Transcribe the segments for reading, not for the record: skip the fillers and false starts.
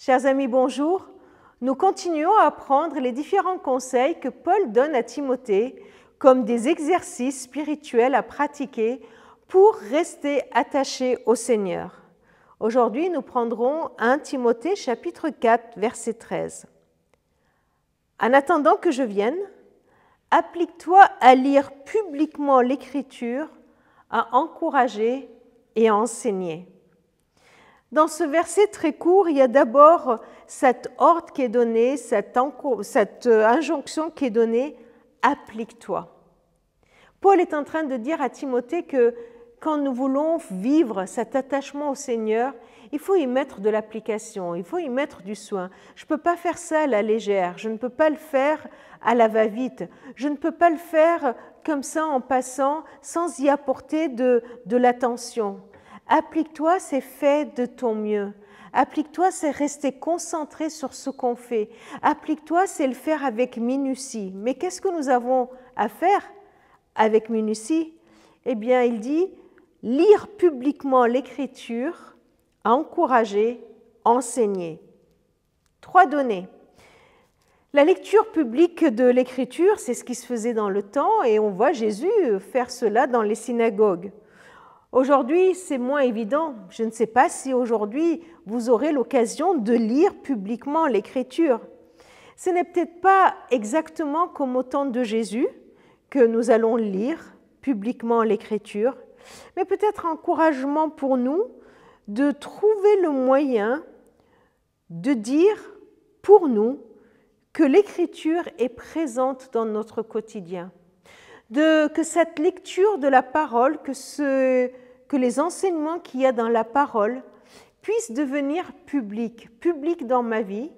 Chers amis, bonjour. Nous continuons à apprendre les différents conseils que Paul donne à Timothée comme des exercices spirituels à pratiquer pour rester attaché au Seigneur. Aujourd'hui, nous prendrons 1 Timothée chapitre 4, verset 13. En attendant que je vienne, applique-toi à lire publiquement l'Écriture, à encourager et à enseigner. Dans ce verset très court, il y a d'abord cet ordre qui est donné, cette injonction qui est donnée, applique-toi. Paul est en train de dire à Timothée que quand nous voulons vivre cet attachement au Seigneur, il faut y mettre de l'application, il faut y mettre du soin. Je ne peux pas faire ça à la légère, je ne peux pas le faire à la va-vite, je ne peux pas le faire comme ça en passant sans y apporter de l'attention. Applique-toi, c'est faire de ton mieux. Applique-toi, c'est rester concentré sur ce qu'on fait. Applique-toi, c'est le faire avec minutie. Mais qu'est-ce que nous avons à faire avec minutie? Eh bien, il dit, lire publiquement l'Écriture, encourager, enseigner. 3 données. La lecture publique de l'Écriture, c'est ce qui se faisait dans le temps, et on voit Jésus faire cela dans les synagogues. Aujourd'hui, c'est moins évident. Je ne sais pas si aujourd'hui, vous aurez l'occasion de lire publiquement l'Écriture. Ce n'est peut-être pas exactement comme au temps de Jésus que nous allons lire publiquement l'Écriture, mais peut-être encouragement pour nous de trouver le moyen de dire pour nous que l'Écriture est présente dans notre quotidien. Que cette lecture de la parole, que les enseignements qu'il y a dans la parole puissent devenir publics dans ma vie,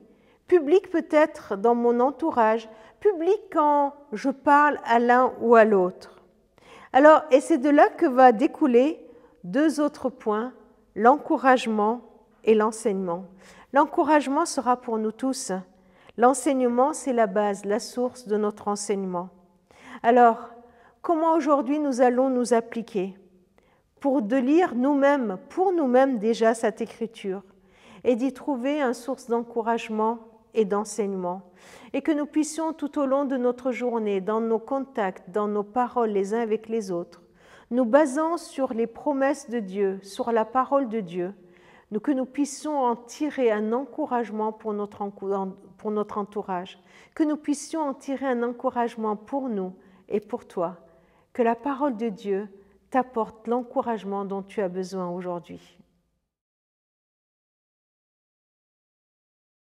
publics peut-être dans mon entourage, publics quand je parle à l'un ou à l'autre. Alors, et c'est de là que va découler 2 autres points, l'encouragement et l'enseignement. L'encouragement sera pour nous tous. L'enseignement, c'est la base, la source de notre enseignement. Alors, comment aujourd'hui nous allons nous appliquer pour de lire nous-mêmes, pour nous-mêmes déjà cette écriture et d'y trouver une source d'encouragement et d'enseignement et que nous puissions tout au long de notre journée, dans nos contacts, dans nos paroles les uns avec les autres, nous basant sur les promesses de Dieu, sur la parole de Dieu, que nous puissions en tirer un encouragement pour notre entourage, que nous puissions en tirer un encouragement pour nous et pour toi, que la parole de Dieu t'apporte l'encouragement dont tu as besoin aujourd'hui.